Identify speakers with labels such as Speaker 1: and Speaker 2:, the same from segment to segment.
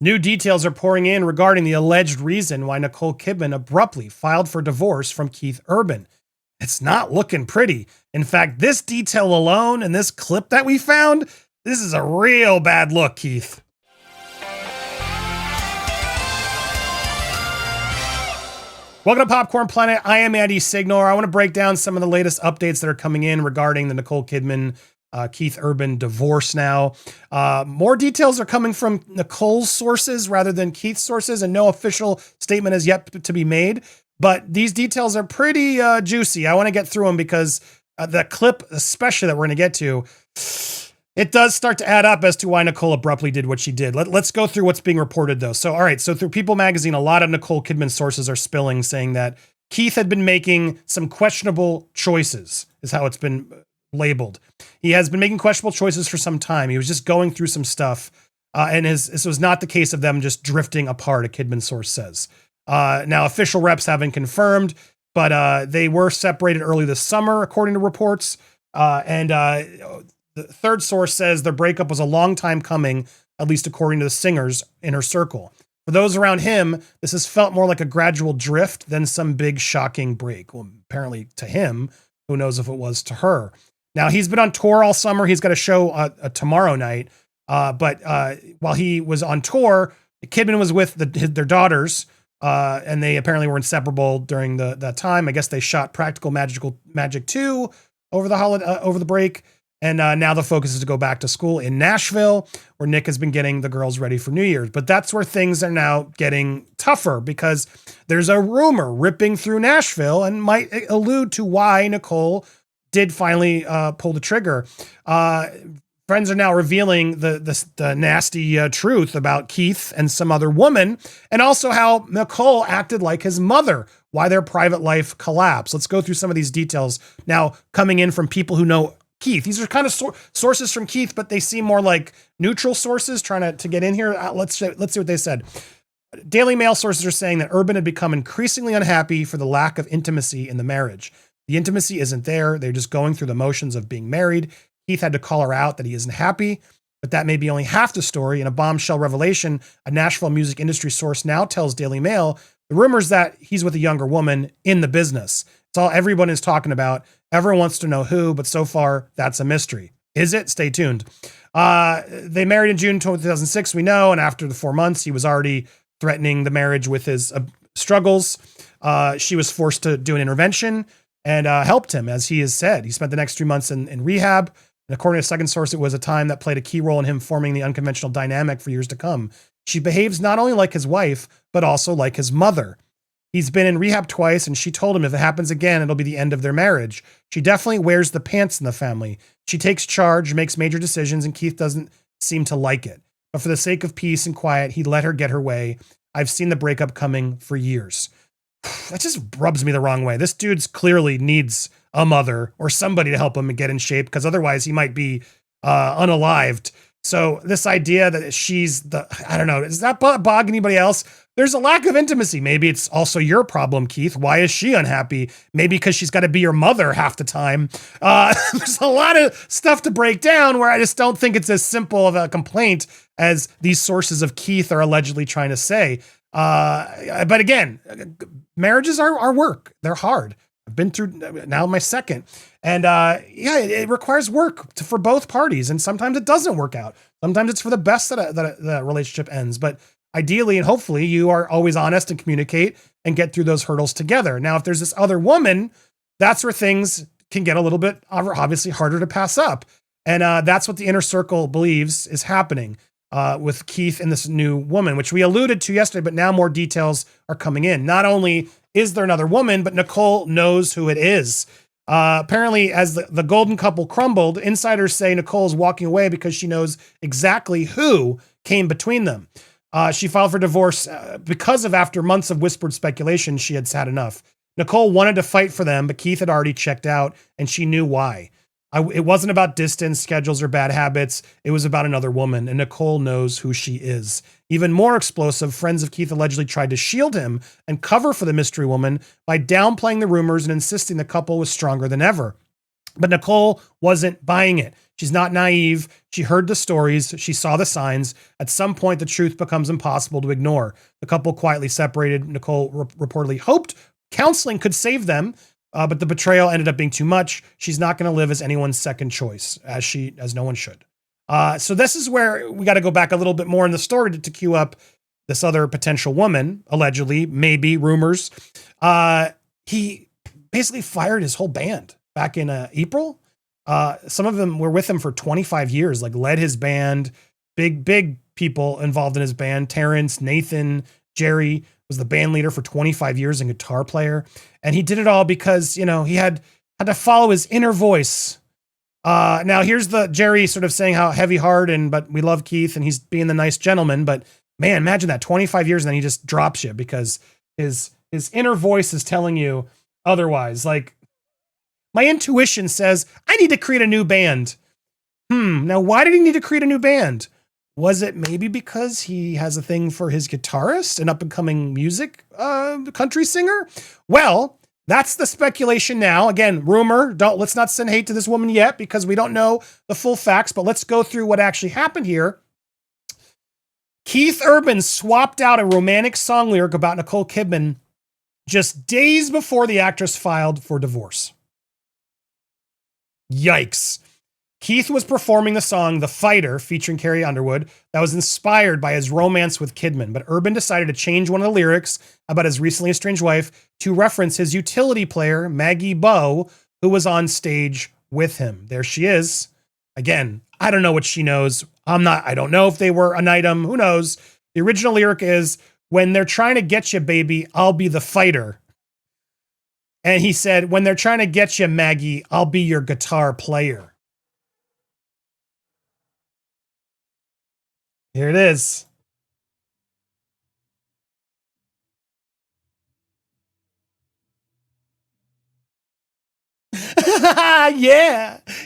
Speaker 1: New details are pouring in regarding the alleged reason why Nicole Kidman abruptly filed for divorce from Keith Urban. It's not looking pretty. In fact, this detail alone and this clip that we found, this is a real bad look, Keith. Welcome to Popcorn Planet. I am Andy Signore. I want to break down some of the latest updates that are coming in regarding the Nicole Kidman, Keith Urban divorce now. More details are coming from Nicole's sources rather than Keith's sources, and no official statement is yet to be made. But these details are pretty juicy. I want to get through them because the clip, especially that we're going to get to, it does start to add up as to why Nicole abruptly did what she did. Let's go through what's being reported, though. So, all right. So through People Magazine, a lot of Nicole Kidman sources are spilling, saying that Keith had been making some questionable choices, is how it's been labeled. He has been making questionable choices for some time. He was just going through some stuff. And this was not the case of them just drifting apart, a Kidman source says. Now, official reps haven't confirmed, but they were separated early this summer, according to reports. The third source says their breakup was a long time coming, at least according to the singer's inner circle. For those around him, this has felt more like a gradual drift than some big shocking break. Well, apparently to him, who knows if it was to her. Now, he's been on tour all summer. He's got a show tomorrow night. But while he was on tour, Kidman was with their daughters, and they apparently were inseparable during that time. I guess they shot Practical Magic 2 over the break. And now the focus is to go back to school in Nashville, where Nick has been getting the girls ready for New Year's. But that's where things are now getting tougher because there's a rumor ripping through Nashville and might allude to why Nicole did finally pull the trigger. Friends are now revealing the nasty truth about Keith and some other woman, and also how Nicole acted like his mother, why their private life collapsed. Let's go through some of these details now coming in from people who know Keith. These are kind of sources from Keith, but they seem more like neutral sources trying to get in here. Let's see what they said. Daily Mail sources are saying that Urban had become increasingly unhappy for the lack of intimacy in the marriage. The intimacy isn't there. They're just going through the motions of being married. Keith had to call her out that he isn't happy, but that may be only half the story. In a bombshell revelation, a Nashville music industry source now tells Daily Mail the rumors that he's with a younger woman in the business. It's all everyone is talking about. Everyone wants to know who, but so far that's a mystery. Is it? Stay tuned. They married in June 2006, we know. And after the 4 months, he was already threatening the marriage with his struggles. She was forced to do an intervention and helped him, as he has said. He spent the next 3 months in rehab. And according to a second source, it was a time that played a key role in him forming the unconventional dynamic for years to come. She behaves not only like his wife, but also like his mother. He's been in rehab twice, and she told him if it happens again, it'll be the end of their marriage. She definitely wears the pants in the family. She takes charge, makes major decisions, and Keith doesn't seem to like it. But for the sake of peace and quiet, he let her get her way. I've seen the breakup coming for years. That just rubs me the wrong way. This dude's clearly needs a mother or somebody to help him get in shape, because otherwise he might be unalived. So this idea that she's I don't know, does that bog anybody else? There's a lack of intimacy. Maybe it's also your problem, Keith. Why is she unhappy? Maybe because she's got to be your mother half the time. There's a lot of stuff to break down where I just don't think it's as simple of a complaint as these sources of Keith are allegedly trying to say. But again, marriages are work. They're hard. I've been through now my second. And it requires work for both parties. And sometimes it doesn't work out. Sometimes it's for the best that a relationship ends. But ideally and hopefully you are always honest and communicate and get through those hurdles together. Now, if there's this other woman, that's where things can get a little bit obviously harder to pass up. And that's what the inner circle believes is happening with Keith and this new woman, which we alluded to yesterday, but now more details are coming in. Not only is there another woman, but Nicole knows who it is. Apparently, as the golden couple crumbled, insiders say Nicole's walking away because she knows exactly who came between them. She filed for divorce because after months of whispered speculation, she had had enough. Nicole wanted to fight for them, but Keith had already checked out, and she knew why. It wasn't about distance, schedules, or bad habits. It was about another woman, and Nicole knows who she is. Even more explosive, friends of Keith allegedly tried to shield him and cover for the mystery woman by downplaying the rumors and insisting the couple was stronger than ever. But Nicole wasn't buying it. She's not naive. She heard the stories. She saw the signs. At some point, the truth becomes impossible to ignore. The couple quietly separated. Nicole reportedly hoped counseling could save them, but the betrayal ended up being too much. She's not going to live as anyone's second choice, as no one should. So this is where we got to go back a little bit more in the story to cue up this other potential woman, allegedly, maybe, rumors. He basically fired his whole band back in April. Some of them were with him for 25 years, like led his band, big people involved in his band. Terrence, Nathan, Jerry was the band leader for 25 years and guitar player. And he did it all because, he had to follow his inner voice. Now here's the Jerry sort of saying how heavy hearted, but we love Keith and he's being the nice gentleman. But man, imagine that 25 years and then he just drops you because his inner voice is telling you otherwise. Like, my intuition says I need to create a new band. Now why did he need to create a new band? Was it maybe because he has a thing for his guitarist, an up and coming music country singer? Well, that's the speculation now. Again, rumor. Let's not send hate to this woman yet because we don't know the full facts, but let's go through what actually happened here. Keith Urban swapped out a romantic song lyric about Nicole Kidman just days before the actress filed for divorce. Yikes. Keith was performing the song The Fighter featuring Carrie Underwood that was inspired by his romance with Kidman, but Urban decided to change one of the lyrics about his recently estranged wife to reference his utility player, Maggie Bowe, who was on stage with him. There she is. Again, I don't know what she knows. I don't know if they were an item. Who knows? The original lyric is, when they're trying to get you, baby, I'll be the fighter. And he said, when they're trying to get you, Maggie, I'll be your guitar player. Here it is.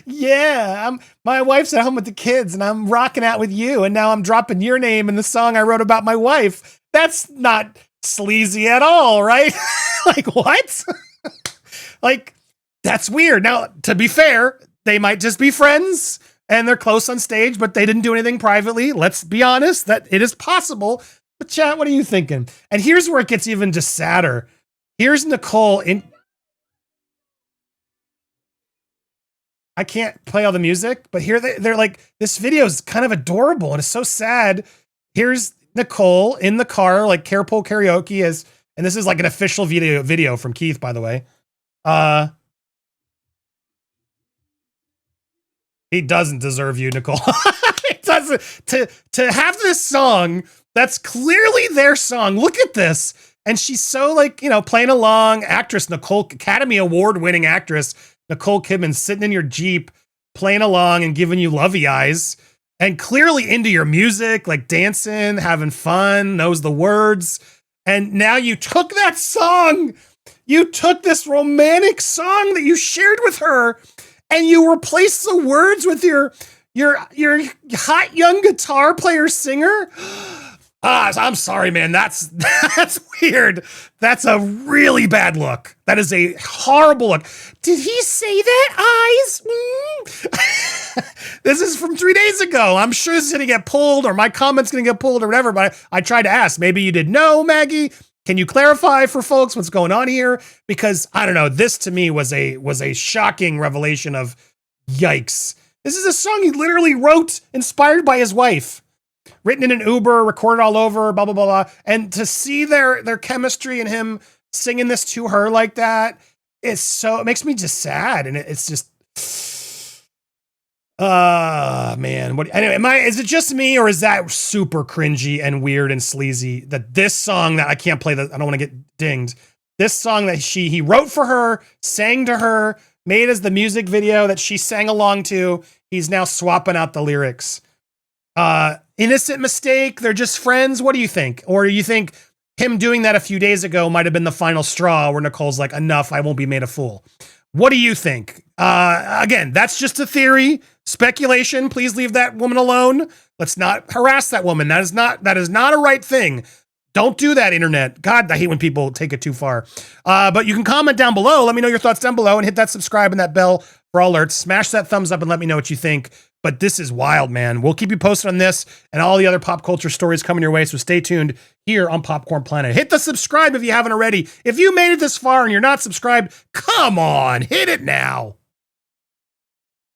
Speaker 1: Yeah. My wife's at home with the kids and I'm rocking out with you. And now I'm dropping your name in the song I wrote about my wife. That's not sleazy at all, right? Like, what? Like, that's weird. Now, to be fair, they might just be friends and they're close on stage, but they didn't do anything privately. Let's be honest, that it is possible. But chat, what are you thinking? And here's where it gets even just sadder. Here's Nicole in. I can't play all the music, but here they're like, this video is kind of adorable and it's so sad. Here's Nicole in the car, like carpool karaoke and this is like an official video from Keith, by the way. He doesn't deserve you, Nicole. He doesn't. To have this song that's clearly their song. Look at this. And she's so like, playing along. Actress Nicole, Academy Award winning actress Nicole Kidman sitting in your Jeep, playing along and giving you lovey eyes and clearly into your music, like dancing, having fun, knows the words. And now you took that song. You took this romantic song that you shared with her and you replaced the words with your hot young guitar player singer. I'm sorry, man. That's weird. That's a really bad look. That is a horrible look. Did he say that, eyes? This is from 3 days ago. I'm sure this is going to get pulled or my comment's going to get pulled or whatever, but I tried to ask. Maybe you didn't know, Maggie. Can you clarify for folks what's going on here? Because I don't know. This to me was a shocking revelation of yikes. This is a song he literally wrote inspired by his wife. Written in an Uber, recorded all over, blah, blah, blah, blah. And to see their chemistry and him singing this to her like that, it makes me just sad. And it's just, man. Anyway, is it just me or is that super cringy and weird and sleazy that this song that I can't play, that I don't want to get dinged. This song that he wrote for her, sang to her, made as the music video that she sang along to, he's now swapping out the lyrics. Innocent mistake. They're just friends. What do you think? Or you think him doing that a few days ago might have been the final straw where Nicole's like, enough, I won't be made a fool. What do you think? Again, that's just a theory, speculation. Please leave that woman alone. Let's not harass that woman. That is not a right thing. Don't do that, internet. God, I hate when people take it too far. But you can comment down below. Let me know your thoughts down below and hit that subscribe and that bell for all alerts. Smash that thumbs up and let me know what you think. But this is wild, man. We'll keep you posted on this and all the other pop culture stories coming your way. So stay tuned here on Popcorn Planet. Hit the subscribe if you haven't already. If you made it this far and you're not subscribed, come on, hit it now.